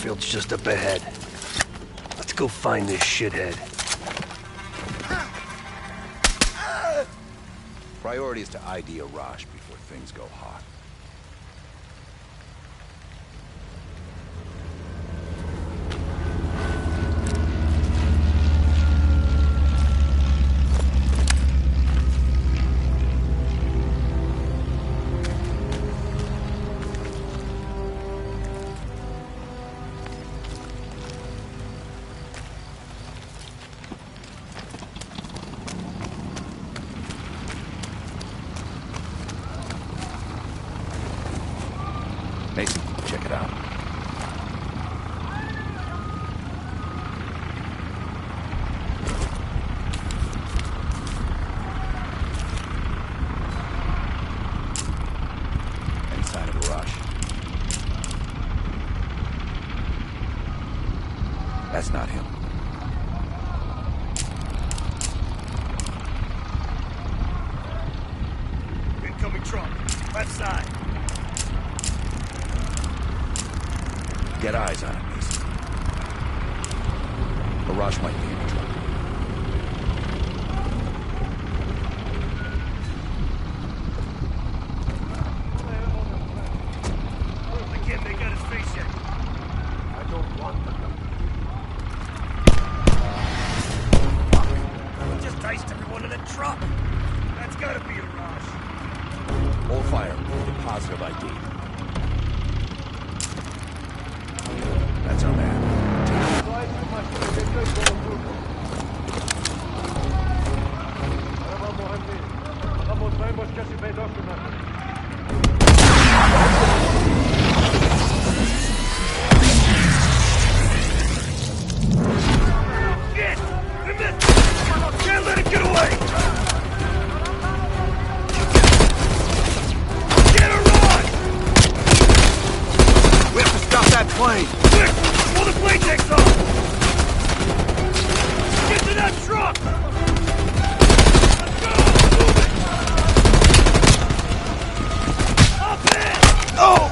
airfield's just up ahead. Let's go find this shithead. Priority is to ID Arash before things go hot. Mason, check it out. Any sign of Arash? That's not him. Incoming truck. Left side. Get eyes on him, Mason. Arash might be in the truck. I can't make out his face yet. I don't want them. Fuck. He just diced everyone in the truck. That's gotta be a rush. Hold fire with a positive ID. That's our man. Shit! We missed! Can't let it get away! Get her on! We have to stop that plane! Quick! Before the plane takes off! Get to that truck! Let's go! Move it! Up in! Oh!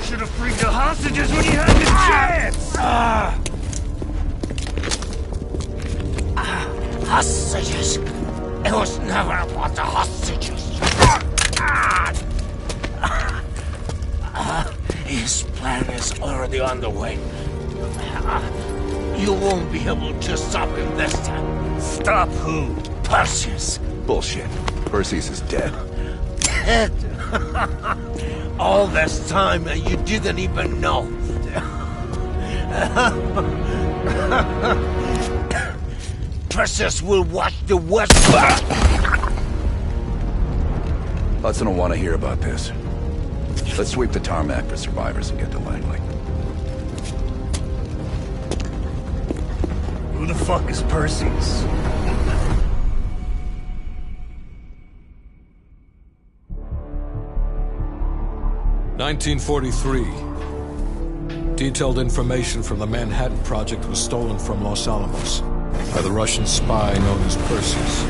Should have freed the hostages when you had the chance! Hostages. It was never about the hostages. His plan is already underway. You won't be able to stop him this time. Stop who? Perseus. Bullshit. Perseus is dead. Dead. All this time and you didn't even know. Perseus will watch the West. Hudson will want to hear about this. Let's sweep the tarmac for survivors and get to Langley. Who the fuck is Perseus? 1943. Detailed information from the Manhattan Project was stolen from Los Alamos by the Russian spy known as Perseus.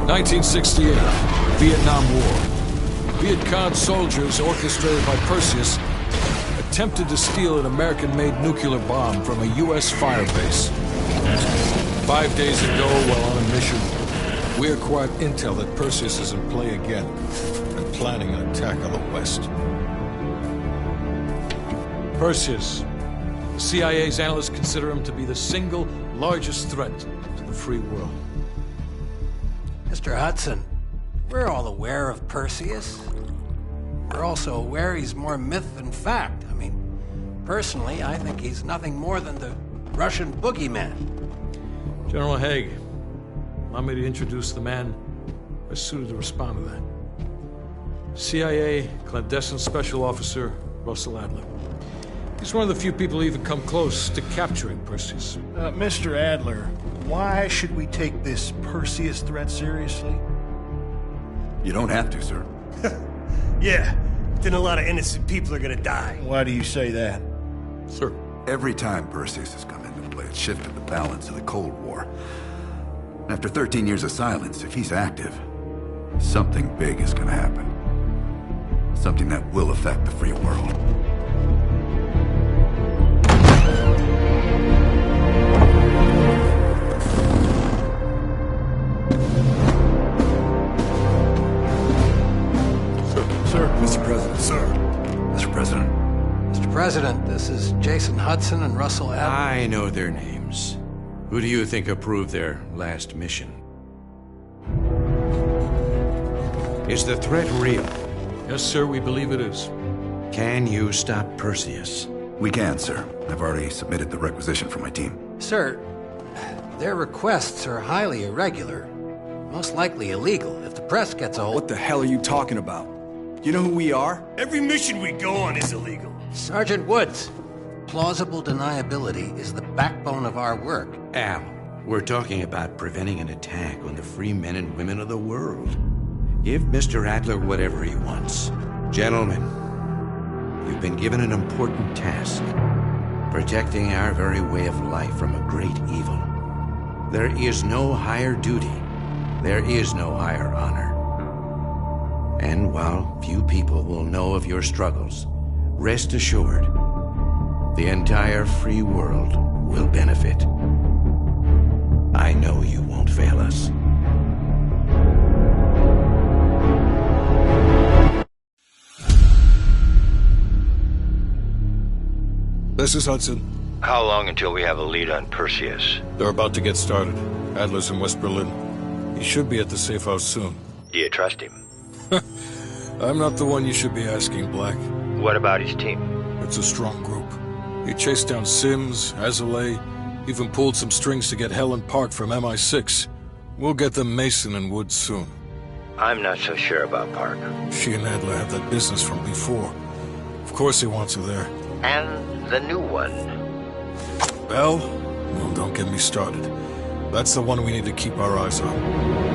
1968. Vietnam War. Viet Cong soldiers, orchestrated by Perseus, attempted to steal an American-made nuclear bomb from a U.S. firebase. 5 days ago, while on a mission, we acquired intel that Perseus is in play again and planning an attack on the West. Perseus. The CIA's analysts consider him to be the single largest threat to the free world. Mr. Hudson, we're all aware of Perseus. We're also aware he's more myth than fact. I mean, personally, I think he's nothing more than the Russian boogeyman. General Haig, allow me to introduce the man best suited to respond to that. CIA clandestine special officer Russell Adler. He's one of the few people who even come close to capturing Perseus. Mr. Adler, why should we take this Perseus threat seriously? You don't have to, sir. Yeah, then a lot of innocent people are gonna die. Why do you say that? Sir. Every time Perseus has come into play, it shifted the balance of the Cold War. After 13 years of silence, if he's active, something big is gonna happen. Something that will affect the free world. Mr. President, sir. Mr. President. Mr. President, this is Jason Hudson and Russell Adler. I know their names. Who do you think approved their last mission? Is the threat real? Yes, sir, we believe it is. Can you stop Perseus? We can, sir. I've already submitted the requisition for my team. Sir, their requests are highly irregular. Most likely illegal. If the press gets a hold... What the hell are you talking about? You know who we are? Every mission we go on is illegal. Sergeant Woods, plausible deniability is the backbone of our work. Al, we're talking about preventing an attack on the free men and women of the world. Give Mr. Adler whatever he wants. Gentlemen, you've been given an important task. Protecting our very way of life from a great evil. There is no higher duty. There is no higher honor. And while few people will know of your struggles, rest assured, the entire free world will benefit. I know you won't fail us. This is Hudson. How long until we have a lead on Perseus? They're about to get started. Adler's in West Berlin. He should be at the safe house soon. Do you trust him? I'm not the one you should be asking, Black. What about his team? It's a strong group. He chased down Sims, Azalea, even pulled some strings to get Helen Park from MI6. We'll get them Mason and Woods soon. I'm not so sure about Park. She and Adler have that business from before. Of course he wants her there. And the new one. Bell? Well, don't get me started. That's the one we need to keep our eyes on.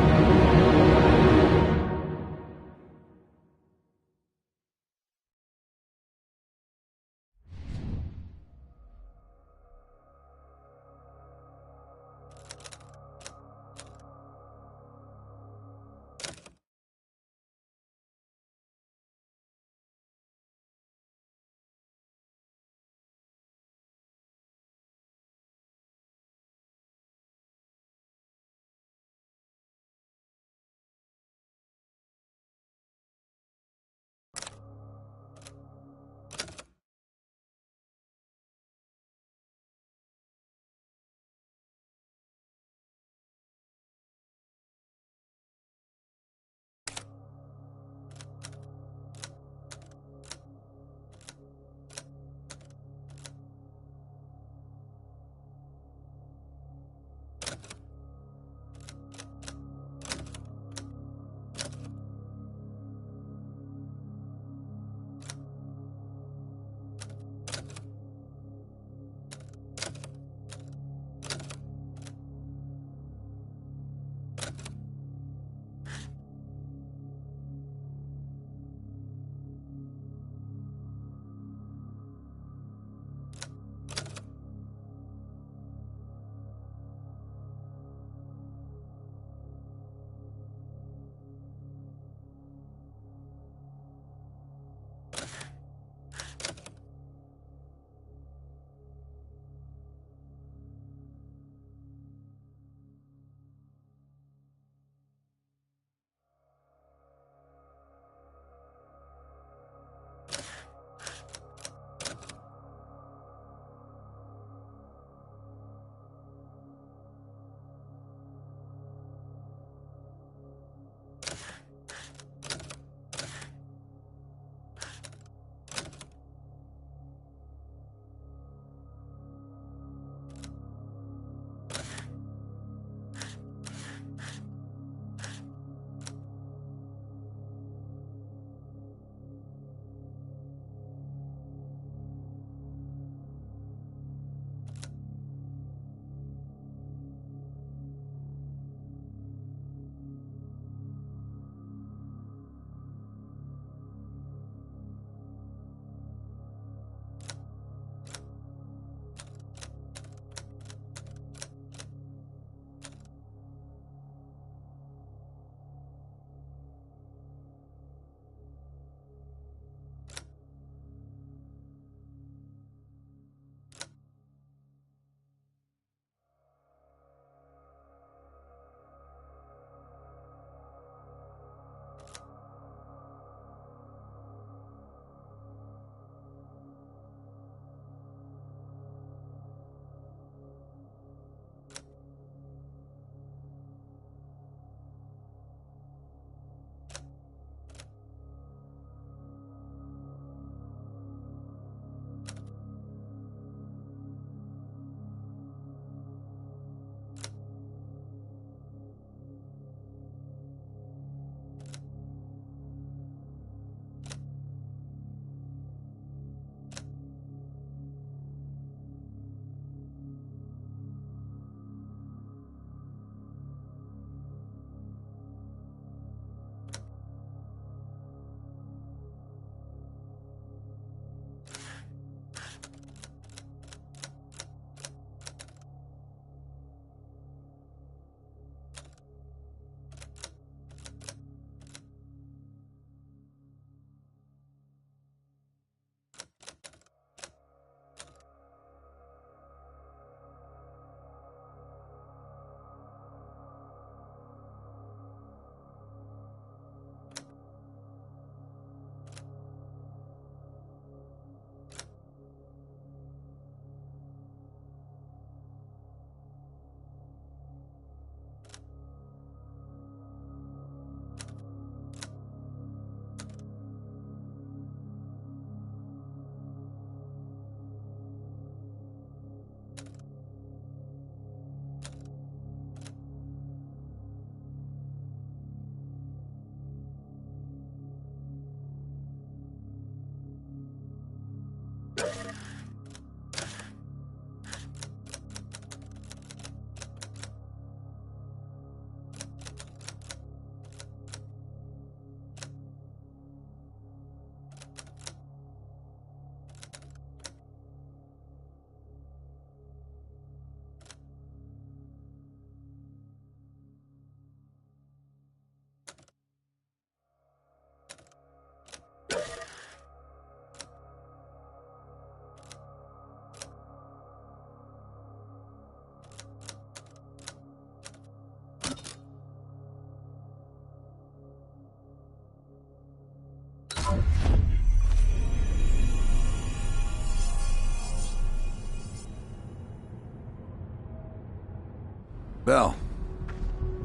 Bell,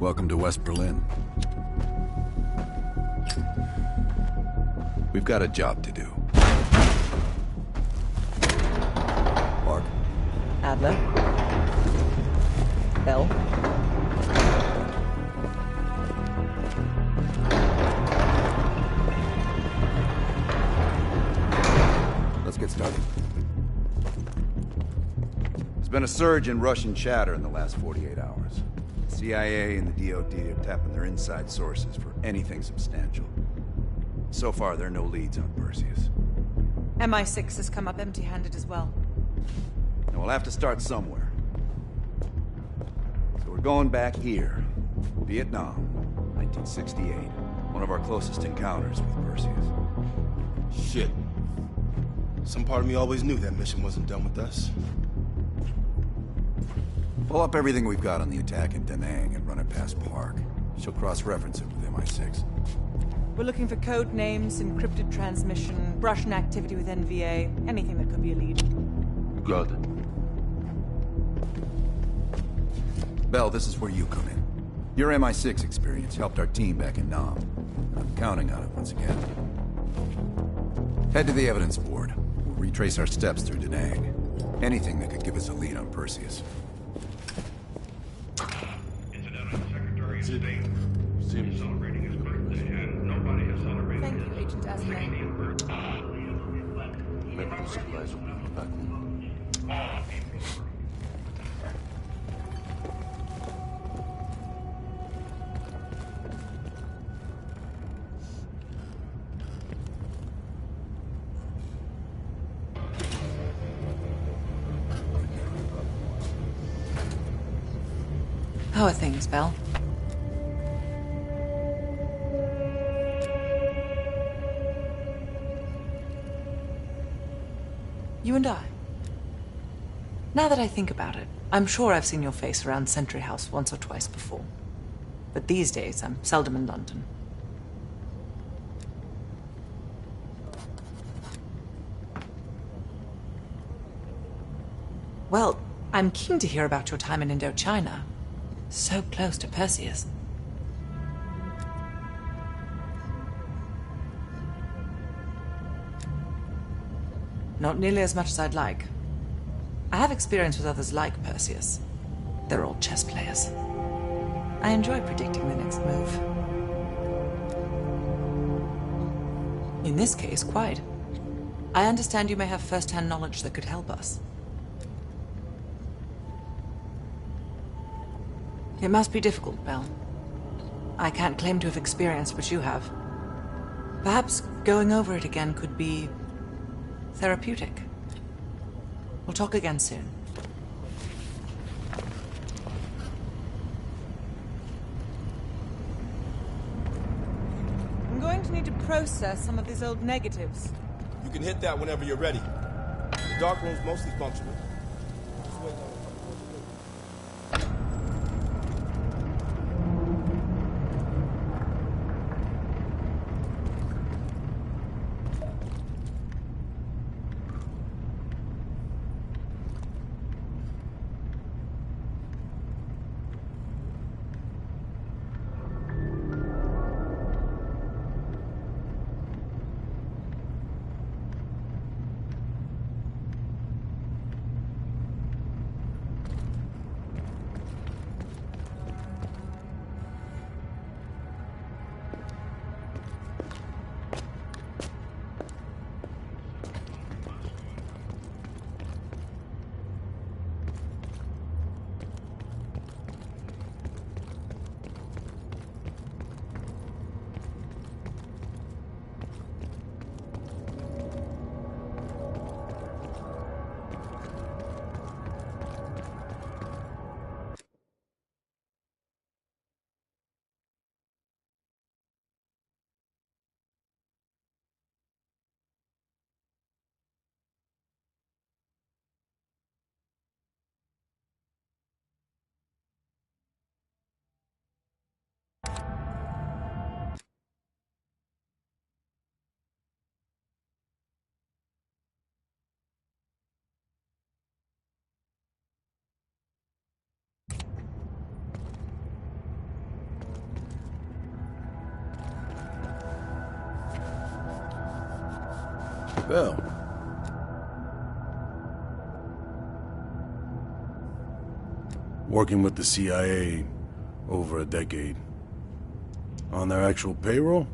welcome to West Berlin. We've got a job to do. Park. Adler. Bell. Let's get started. There's been a surge in Russian chatter in the last 48 hours. The CIA and the DoD are tapping their inside sources for anything substantial. So far, there are no leads on Perseus. MI6 has come up empty-handed as well. And we'll have to start somewhere. So we're going back here. Vietnam, 1968. One of our closest encounters with Perseus. Shit. Some part of me always knew that mission wasn't done with us. Pull up everything we've got on the attack in Da Nang and run it past Park. She'll cross-reference it with MI6. We're looking for code names, encrypted transmission, Russian activity with NVA, anything that could be a lead. Got it. Bell, this is where you come in. Your MI6 experience helped our team back in Nam. I'm counting on it once again. Head to the evidence board. We'll retrace our steps through Da Nang. Anything that could give us a lead on Perseus. Incidentally, Secretary of State is celebrating his birthday, and nobody has celebrated. Thank you, Agent Asmay. Medical supplies will be back. How are things, Belle? You and I. Now that I think about it, I'm sure I've seen your face around Sentry House once or twice before. But these days, I'm seldom in London. Well, I'm keen to hear about your time in Indochina. So close to Perseus. Not nearly as much as I'd like. I have experience with others like Perseus. They're all chess players. I enjoy predicting the next move. In this case, quite. I understand you may have first-hand knowledge that could help us. It must be difficult, Belle. I can't claim to have experienced what you have. Perhaps going over it again could be therapeutic. We'll talk again soon. I'm going to need to process some of these old negatives. You can hit that whenever you're ready. The dark room's mostly functional. Just wait. Bell. Working with the CIA over a decade. On their actual payroll,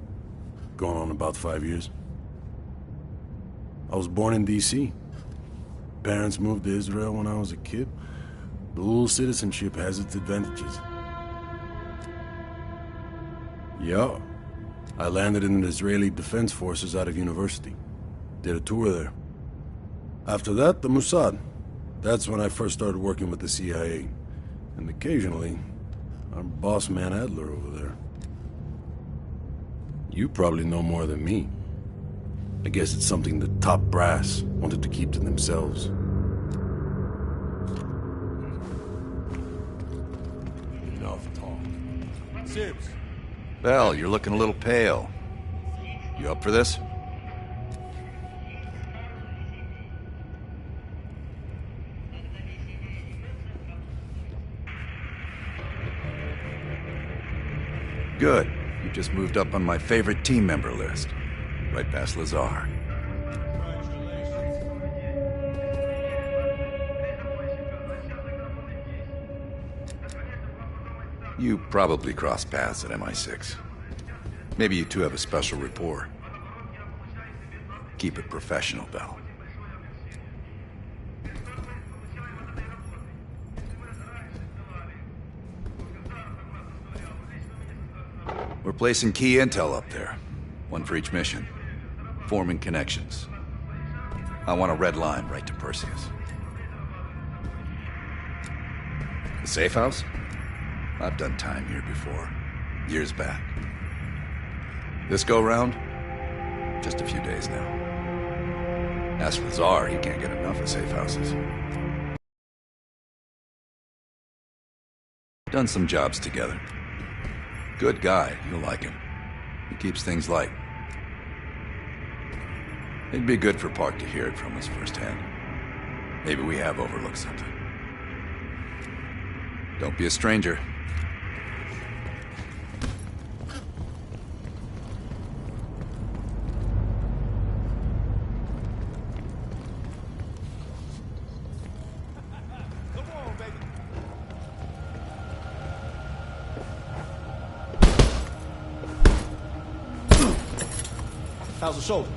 going on about 5 years. I was born in D.C. Parents moved to Israel when I was a kid. Dual citizenship has its advantages. Yeah. I landed in the Israeli Defense Forces out of university. Did a tour there. After that, the Mossad. That's when I first started working with the CIA. And occasionally, our boss man Adler over there. You probably know more than me. I guess it's something the top brass wanted to keep to themselves. Enough talk. Sims. Bell, you're looking a little pale. You up for this? Good. You just moved up on my favorite team member list. Right past Lazar. You probably crossed paths at MI6. Maybe you two have a special rapport. Keep it professional, Bell. We're placing key intel up there. One for each mission. Forming connections. I want a red line right to Perseus. The safe house? I've done time here before. Years back. This go-round? Just a few days now. Ask Lazar, he can't get enough of safe houses. Done some jobs together. Good guy, you'll like him. He keeps things light. It'd be good for Park to hear it from us firsthand. Maybe we have overlooked something. Don't be a stranger. How's the shoulder?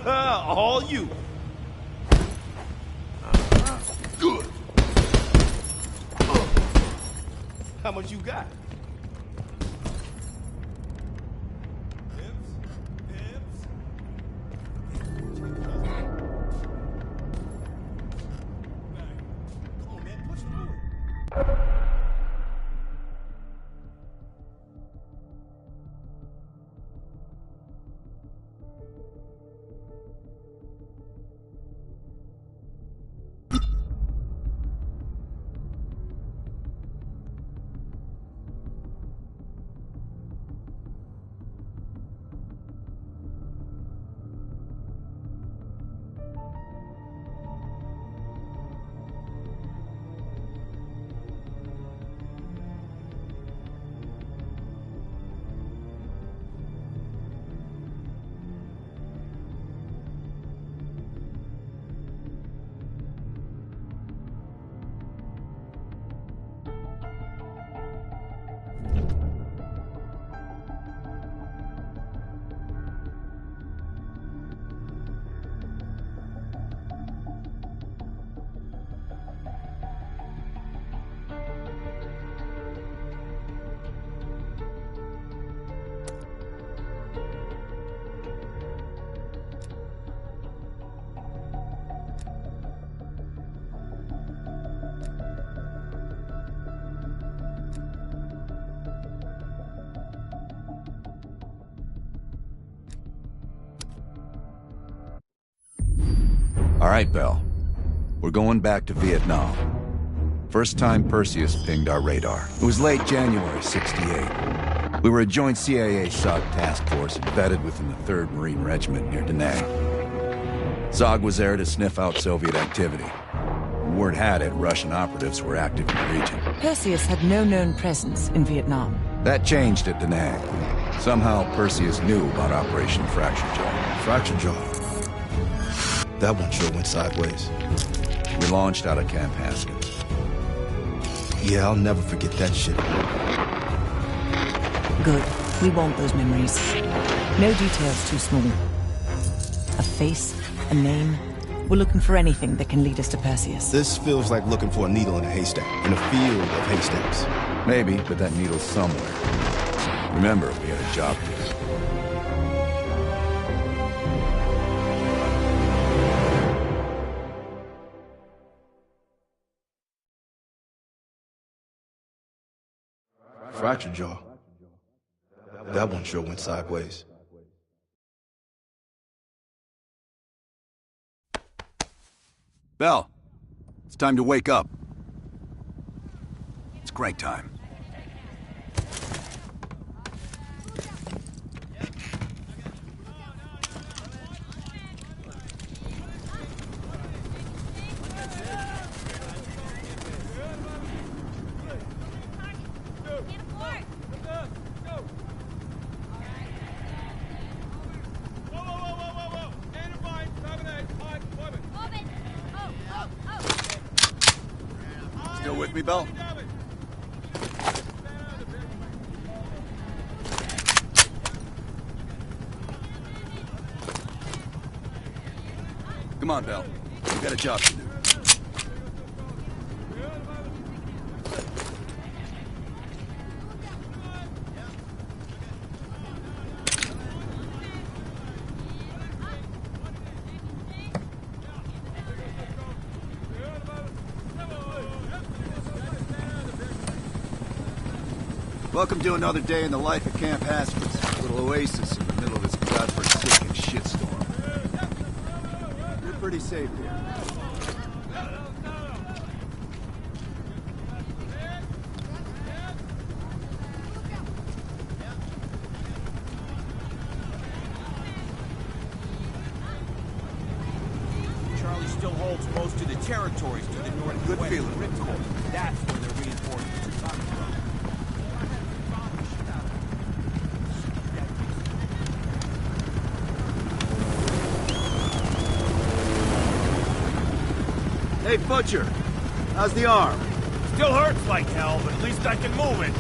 All you. Good. How much you got? All right, Bell. We're going back to Vietnam. First time Perseus pinged our radar. It was late January, '68. We were a joint CIA-SOG task force embedded within the 3rd Marine Regiment near Da Nang. SOG was there to sniff out Soviet activity. Word had it, Russian operatives were active in the region. Perseus had no known presence in Vietnam. That changed at Da Nang. Somehow, Perseus knew about Operation Fracture Jaw. Fracture Jaw? That one sure went sideways. We launched out of Camp Haskins. Yeah, I'll never forget that shit. Good. We want those memories. No details too small. A face, a name. We're looking for anything that can lead us to Perseus. This feels like looking for a needle in a haystack, in a field of haystacks. Maybe, but that needle's somewhere. Remember, we had a job to do. Fracture Jaw. That one sure went sideways. Bell, it's time to wake up. It's crank time. Still with me, Bell? Come on, Bell. We got a job to do. Welcome to another day in the life of Camp Haskins, a little oasis in the middle of this godforsaken shitstorm. You're pretty safe here. Charlie still holds most of the territories to the north. Good feeling. Ripcord. That's where the reinforcements are coming from. Hey, Butcher. How's the arm? Still hurts like hell, but at least I can move it.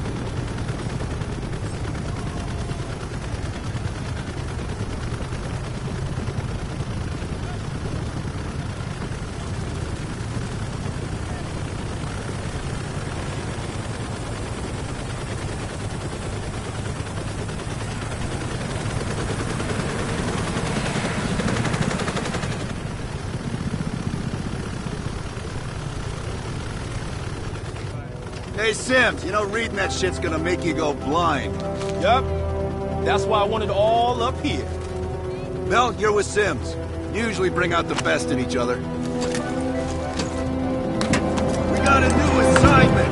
Hey, Sims, you know reading that shit's gonna make you go blind. Yup. That's why I want it all up here. Bell, you're with Sims. You usually bring out the best in each other. We got a new assignment.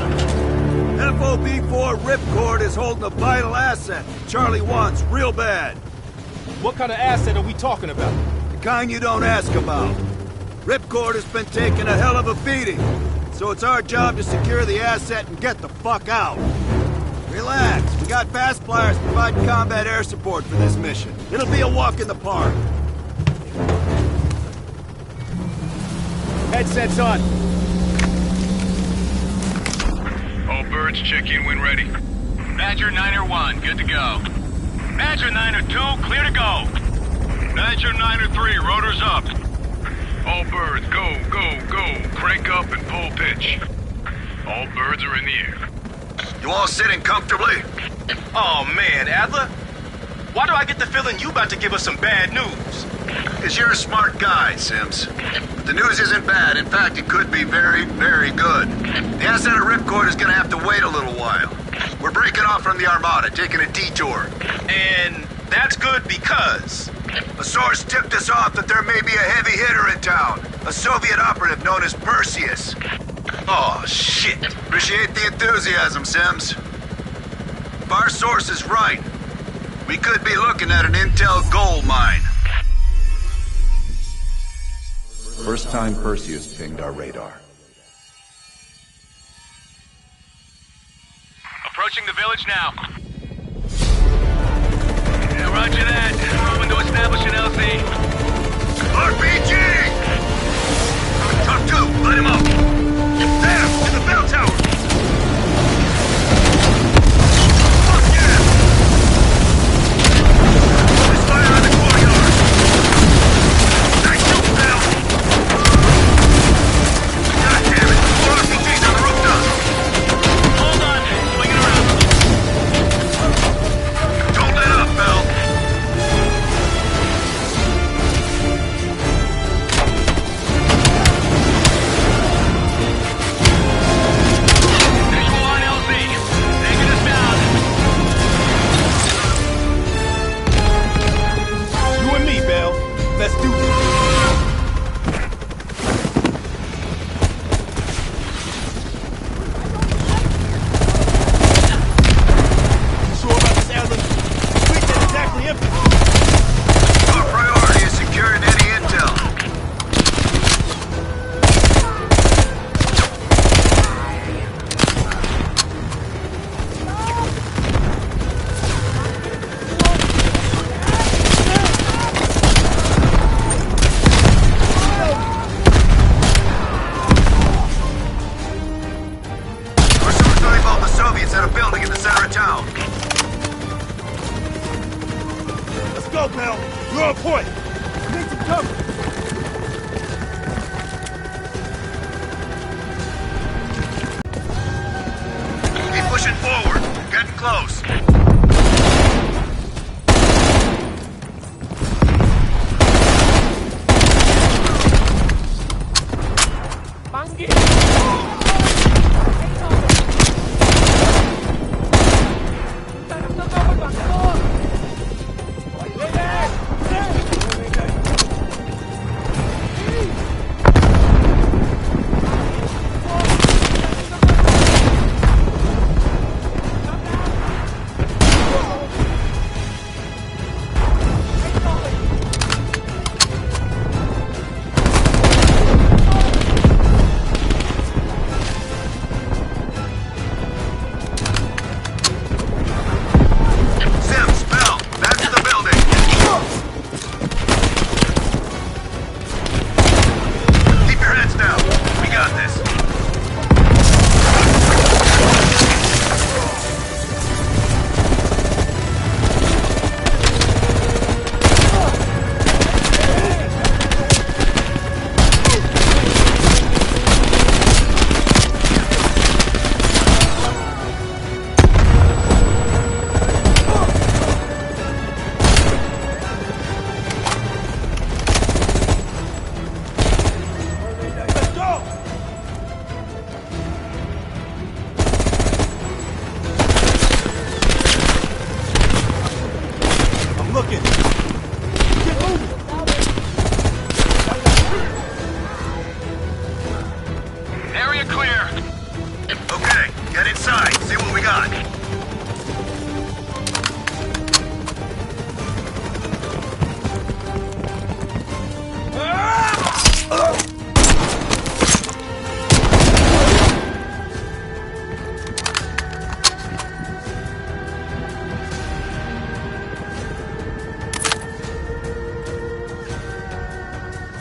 FOB4 Ripcord is holding a vital asset Charlie wants real bad. What kind of asset are we talking about? The kind you don't ask about. Ripcord has been taking a hell of a beating. So it's our job to secure the asset and get the fuck out. Relax. We got fast flyers providing combat air support for this mission. It'll be a walk in the park. Headsets on. All birds, check in when ready. Badger 9-1, good to go. Badger 9-2, clear to go. Badger 9-3, rotors up. All birds, go, go, go. Crank up and pull pitch. All birds are in the air. You all sitting comfortably? Oh man, Adler. Why do I get the feeling you about to give us some bad news? Because you're a smart guy, Sims. But the news isn't bad. In fact, it could be very, very good. The asset of Ripcord is gonna have to wait a little while. We're breaking off from the Armada, taking a detour. And that's good because... A source tipped us off that there may be a heavy hitter in town. A Soviet operative known as Perseus. Oh, shit. Appreciate the enthusiasm, Sims. If our source is right, we could be looking at an intel gold mine. First time Perseus pinged our radar. Approaching the village now. Roger that. Moving to establish an LZ. RPG! Talk 2, light him up. There, in the bell tower. Fuck yeah! There's fire in the courtyard. Nice shoot, pal. God damn it, more RPGs on the rooftop. Hold on, swinging around. Don't let up, pal. Visual on LZ. Taking us down. You and me, Bell. Let's do this. Sure about this, Alan? Fleet ain't exactly empty. Our priority is securing any intel. We're suicidally involved the Soviets at a building in the center of town. Let's go, Bell. You're on point. Need some cover. Keep pushing forward. Getting close. Sims, Bell, that's the building. Keep your heads down. We got this. Let's go! I'm looking. Get moving. Area clear. Okay, get inside. See what we got.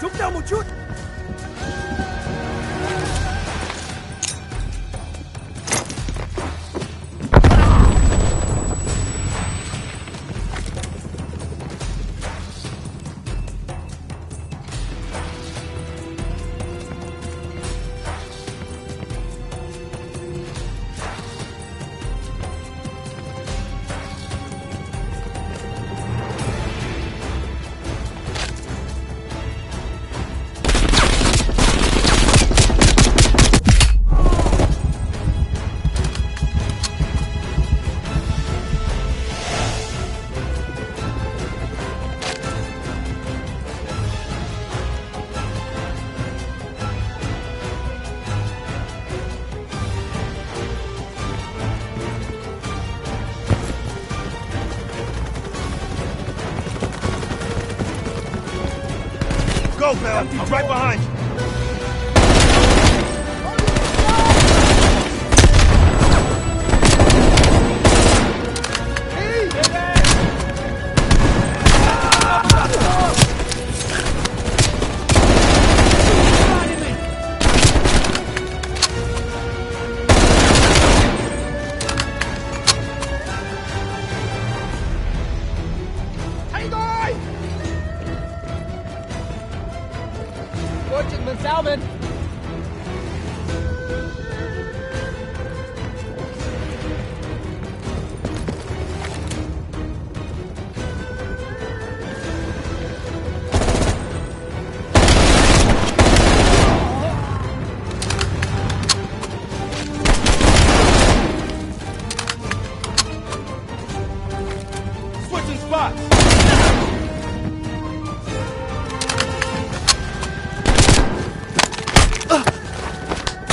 죽다 못 죽. Go, Bell. I'm right behind you. Salvin! Switching spots!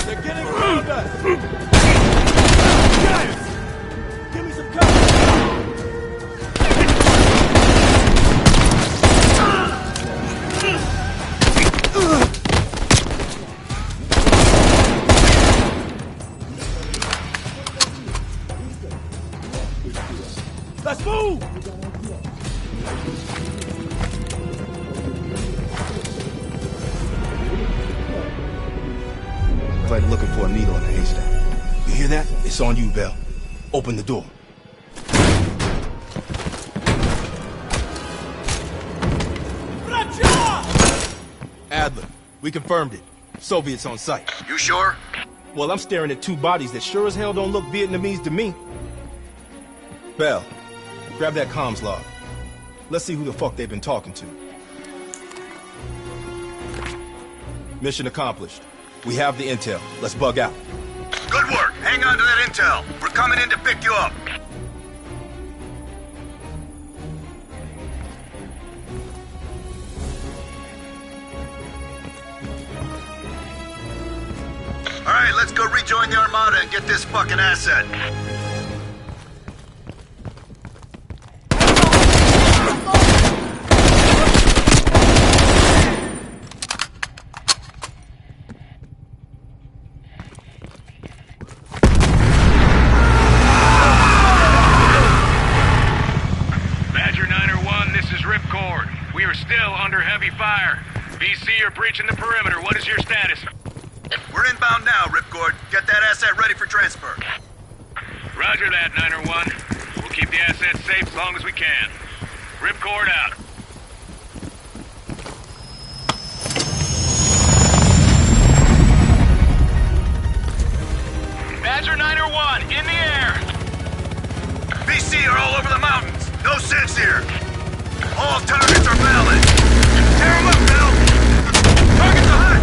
They're getting around us! Guys! Give me some cover! Let's move! It's like looking for a needle in a haystack. You hear that? It's on you, Bell. Open the door. Adler, we confirmed it. Soviets on site. You sure? Well, I'm staring at two bodies that sure as hell don't look Vietnamese to me. Bell, grab that comms log. Let's see who the fuck they've been talking to. Mission accomplished. We have the intel. Let's bug out. Good work. Hang on to that intel. We're coming in to pick you up. All right, let's go rejoin the Armada and get this fucking asset. Badger 901, this is Ripcord. We are still under heavy fire. VC are breaching the perimeter. What is your status? We're inbound now, Ripcord. Get that asset ready for transfer. Roger that, 901. We'll keep the assets safe as long as we can. Ripcord out. Badger 901, in the air! VC are all over the mountains. No sense here. All targets are valid. Tear them up, Bell. Target the hut.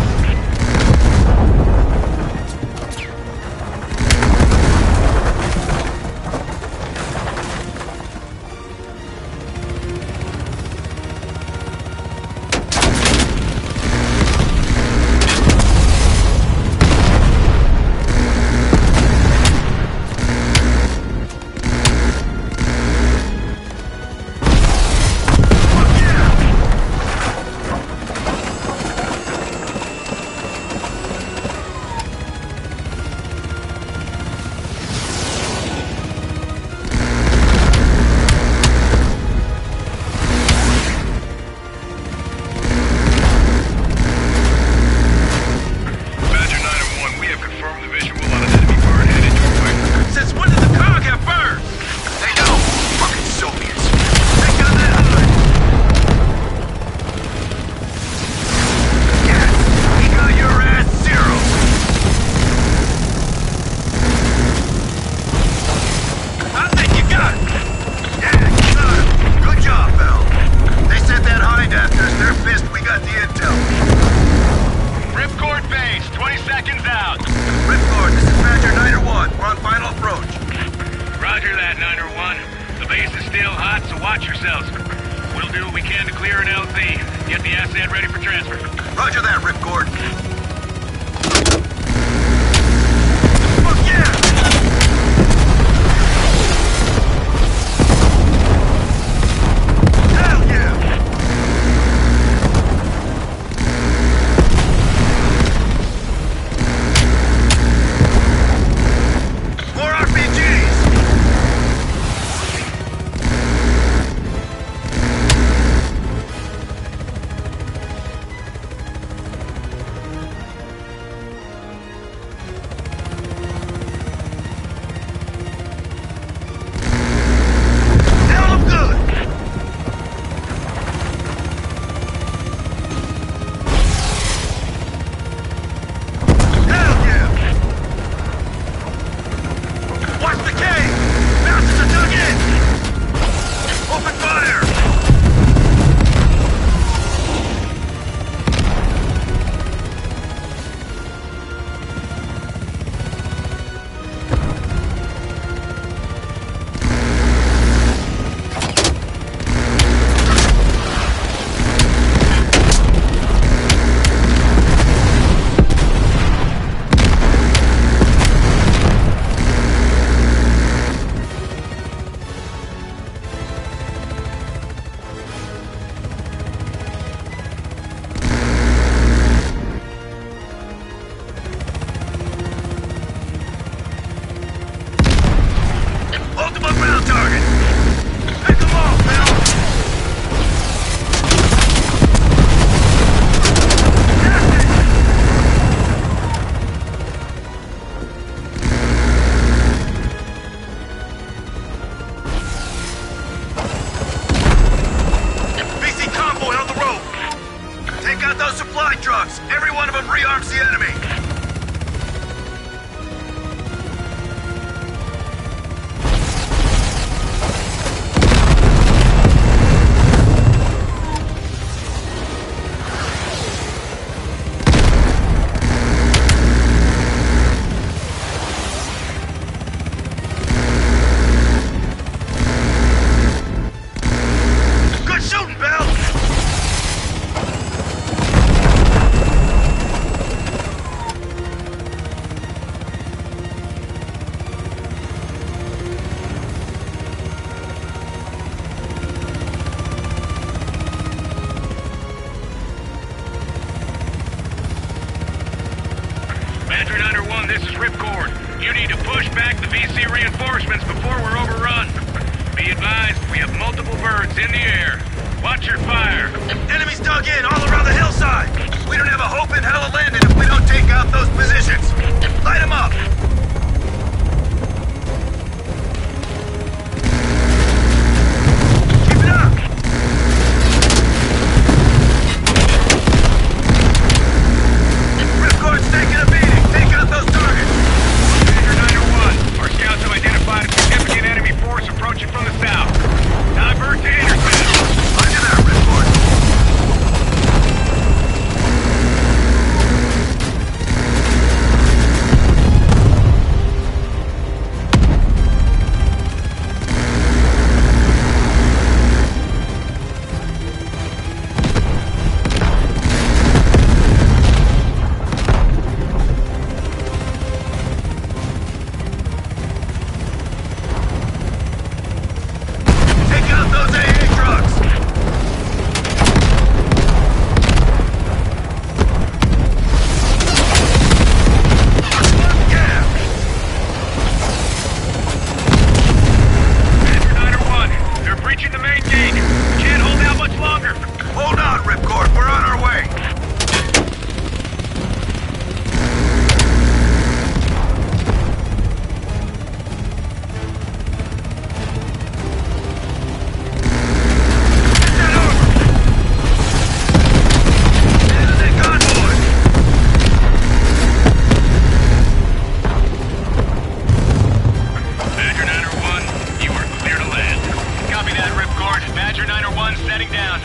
supply trucks! Every one of them rearms the enemy! Good shooting, Bell! Badger 901, this is Ripcord. You need to push back the VC reinforcements before we're overrun. Be advised, we have multiple birds in the air. Watch your fire. Enemies dug in all around the hillside! We don't have a hope in hell of landing if we don't take out those positions! Light them up! Keep it up! Ripcord's taking a beating! Take out those targets! Badger 901, our scouts have identified a significant enemy force approaching from the south. Divert to intercept. Roger that, Ripcord! Take out those AA trucks! Yeah! Badger 901, they're breaching the main gate. Can't hold out much longer. Hold on, Ripcord, we're on our way! Get over! Into the convoy! Badger 901, you are clear to land. Copy that, Ripcord. Badger 901 setting down.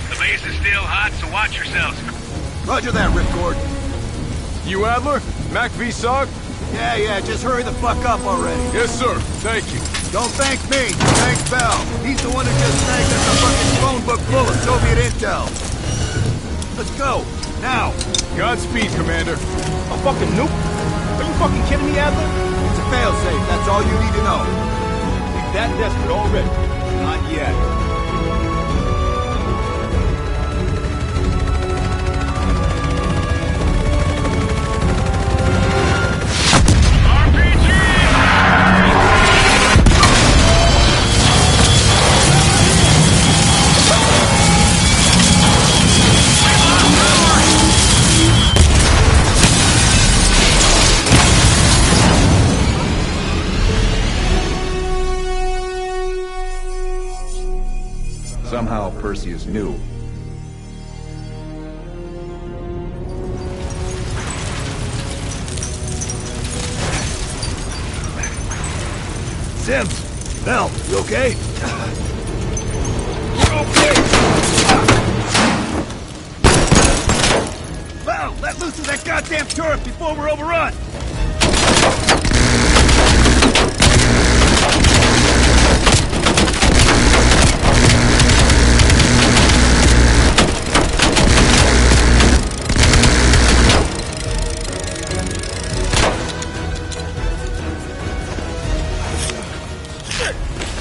The base is still hot, so watch yourselves. Roger that, Ripcord. You Adler? Mac V SOG? Yeah, just hurry the fuck up already. Yes, sir. Thank you. Don't thank me, thank Bell. He's the one who just snagged us a fucking phone book full of Soviet intel. Let's go, now. Godspeed, Commander. A fucking nuke? Are you fucking kidding me, Adler? It's a failsafe, that's all you need to know. He's that desperate already. Not yet. Somehow Perseus knew. Sims! Bell, you okay? We're okay! Bell, let loose of that goddamn turret before we're overrun!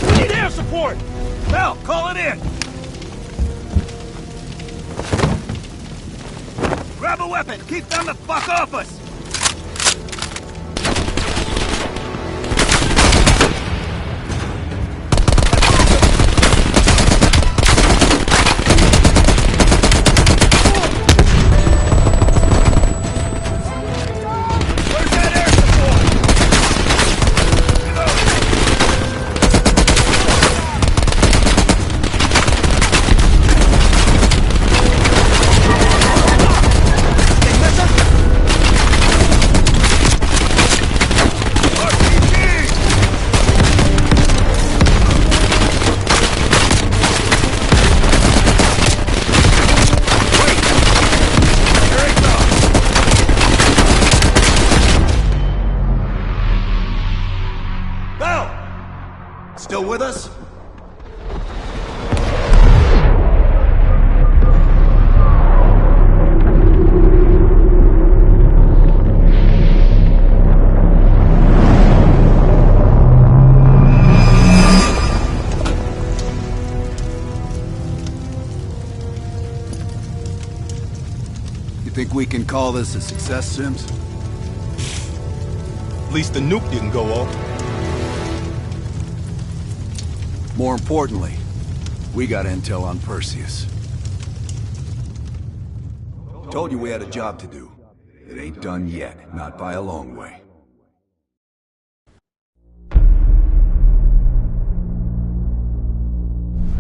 We need air support! Bell, call it in! Grab a weapon! Keep them the fuck off us! still with us? Think we can call this a success, Sims? At least the nuke didn't go off. More importantly, we got intel on Perseus. Told you we had a job to do. It ain't done yet, not by a long way.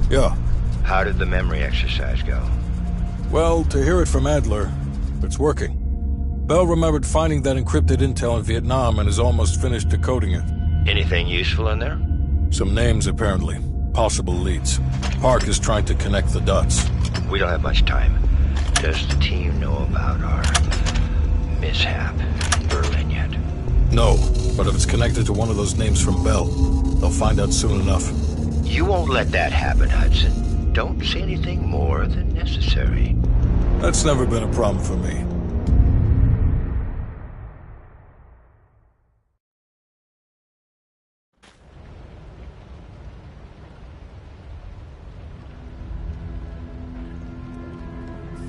Yeah. How did the memory exercise go? Well, to hear it from Adler, it's working. Bell remembered finding that encrypted intel in Vietnam and is almost finished decoding it. Anything useful in there? Some names, apparently. Possible leads. Park is trying to connect the dots. We don't have much time. Does the team know about our mishap in Berlin yet? No, but if it's connected to one of those names from Bell, they'll find out soon enough. You won't let that happen, Hudson. Don't say anything more than necessary. That's never been a problem for me.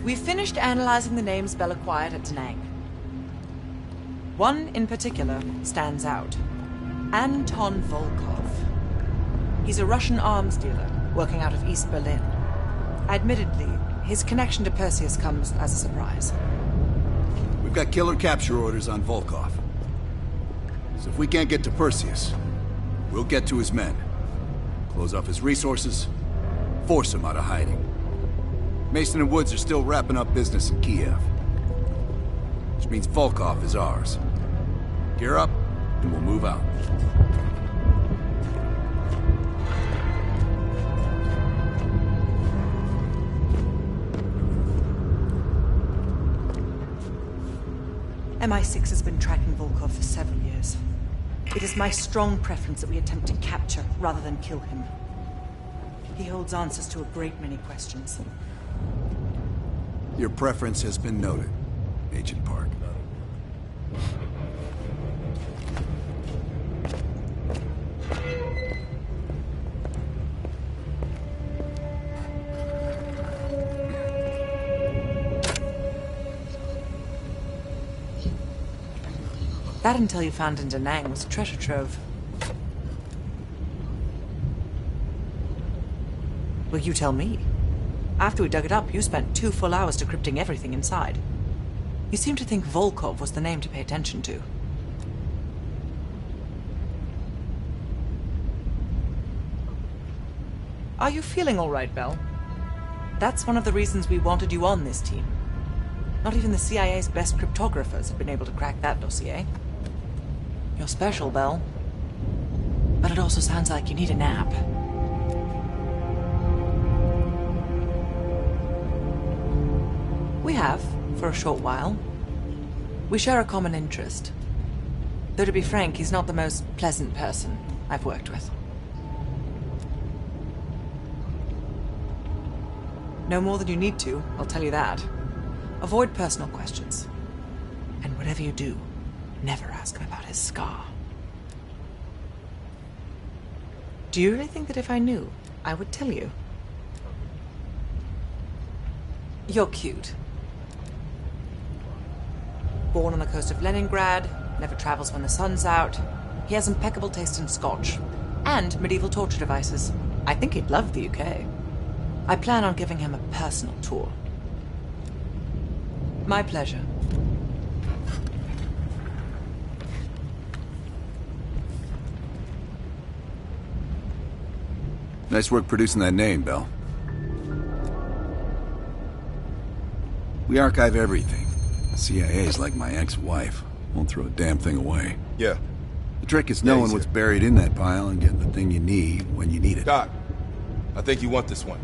We've finished analyzing the names Bell acquired at Da Nang. One in particular stands out. Anton Volkov. He's a Russian arms dealer working out of East Berlin. Admittedly, his connection to Perseus comes as a surprise. We've got killer capture orders on Volkov. So if we can't get to Perseus, we'll get to his men. Close off his resources, force him out of hiding. Mason and Woods are still wrapping up business in Kiev. Which means Volkov is ours. Gear up, and we'll move out. MI6 has been tracking Volkov for several years. It is my strong preference that we attempt to capture rather than kill him. He holds answers to a great many questions. Your preference has been noted, Agent Park. That intel you found in Da Nang was a treasure trove. Well, you tell me. After we dug it up, you spent 2 full hours decrypting everything inside. You seem to think Volkov was the name to pay attention to. Are you feeling all right, Bell? That's one of the reasons we wanted you on this team. Not even the CIA's best cryptographers have been able to crack that dossier. You're special, Bell. But it also sounds like you need a nap. We have, for a short while. We share a common interest. Though to be frank, he's not the most pleasant person I've worked with. No more than you need to, I'll tell you that. Avoid personal questions. And whatever you do, never ask him about his scar. Do you really think that if I knew, I would tell you? You're cute. Born on the coast of Leningrad, never travels when the sun's out. He has impeccable taste in scotch. And medieval torture devices. I think he'd love the UK. I plan on giving him a personal tour. My pleasure. Nice work producing that name, Bell. We archive everything. The CIA's like my ex-wife. Won't throw a damn thing away. Yeah. The trick is knowing what's buried in that pile and getting the thing you need when you need it. Doc, I think you want this one.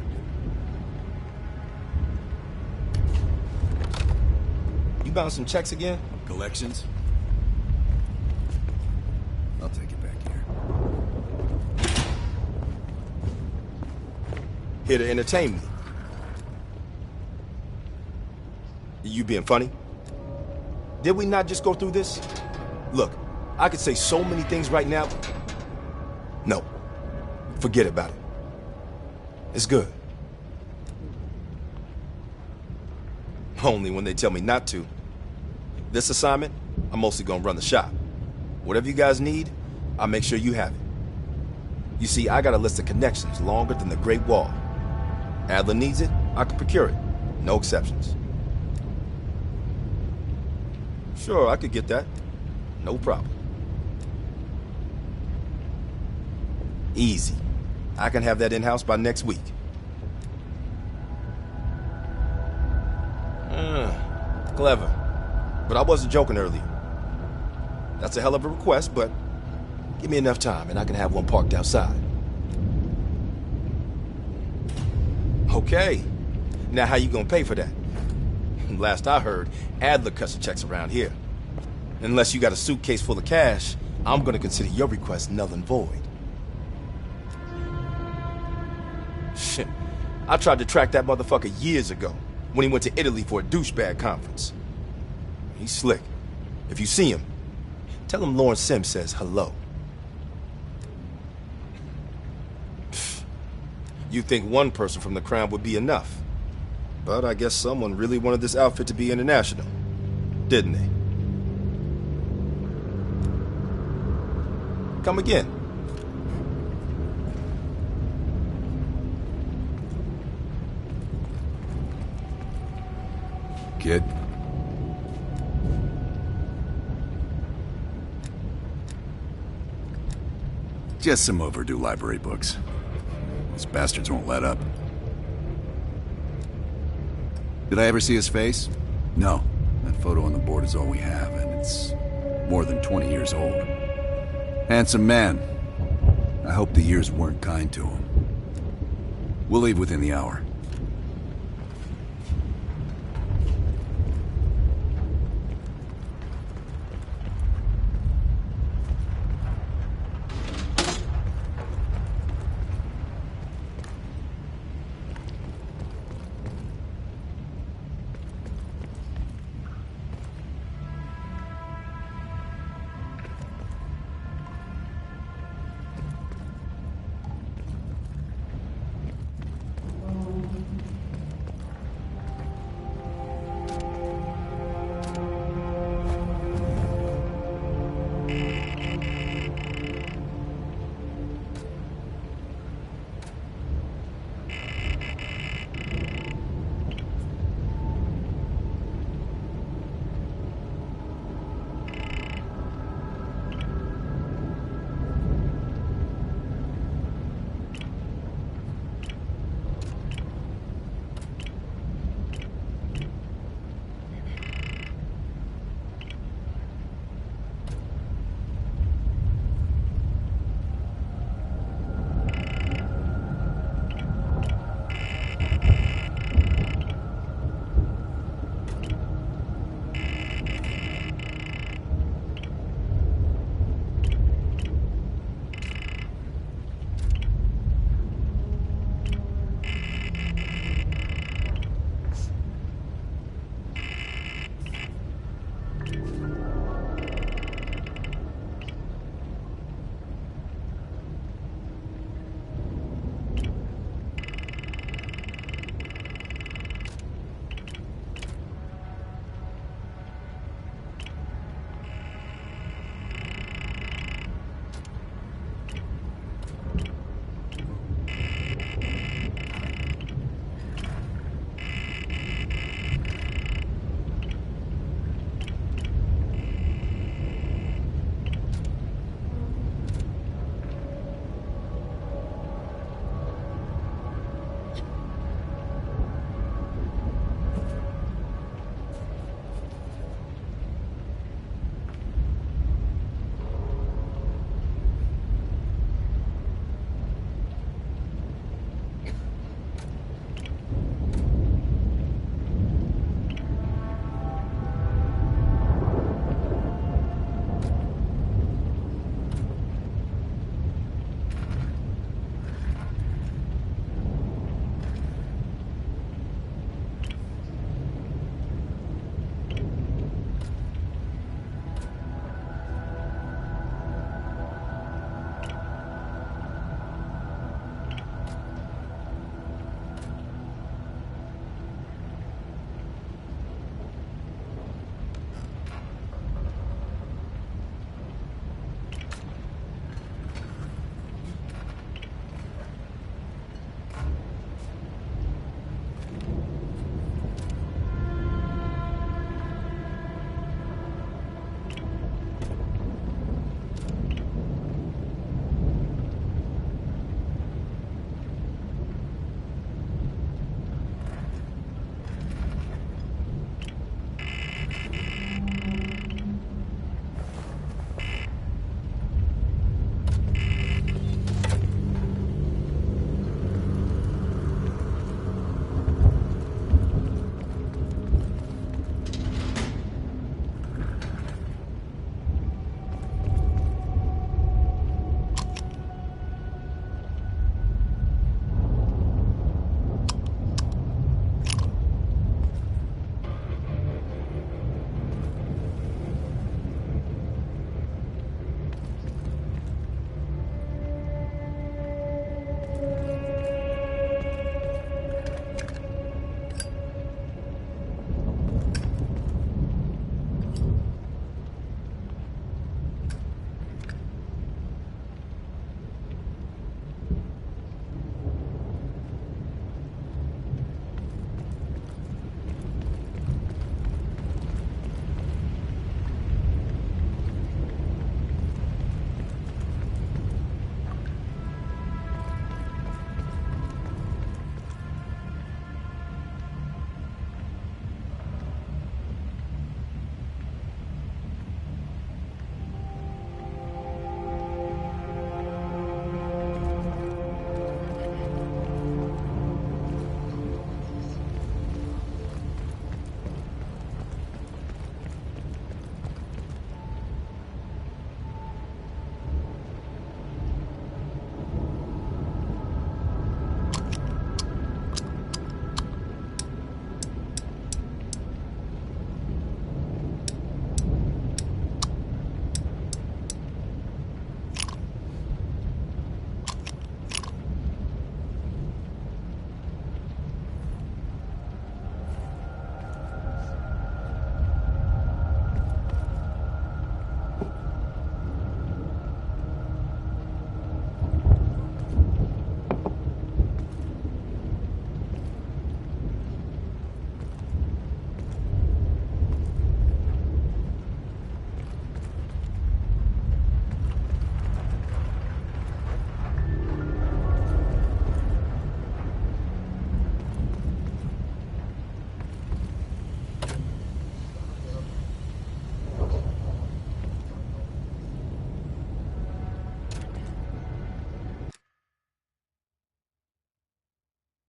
You bound some checks again? Collections? I'll take it back here. here to entertain me. You being funny? Did we not just go through this? Look, I could say so many things right now. No, forget about it. It's good. Only when they tell me not to. This assignment, I'm mostly gonna run the shop. Whatever you guys need, I'll make sure you have it. You see, I got a list of connections longer than the Great Wall. Adler needs it, I can procure it. No exceptions. Sure, I could get that. No problem. Easy. I can have that in-house by next week. Clever. But I wasn't joking earlier. That's a hell of a request, but give me enough time and I can have one parked outside. Okay. Now how you gonna pay for that? Last I heard, Adler cuts the checks around here. Unless you got a suitcase full of cash, I'm gonna consider your request null and void. Shit. I tried to track that motherfucker years ago, when he went to Italy for a douchebag conference. He's slick. If you see him, tell him Lawrence Sims says hello. You'd think one person from the Crown would be enough. But I guess someone really wanted this outfit to be international, didn't they? Come again. Kid? Just some overdue library books. Those bastards won't let up. Did I ever see his face? No. That photo on the board is all we have, and it's more than 20 years old. Handsome man. I hope the years weren't kind to him. We'll leave within the hour.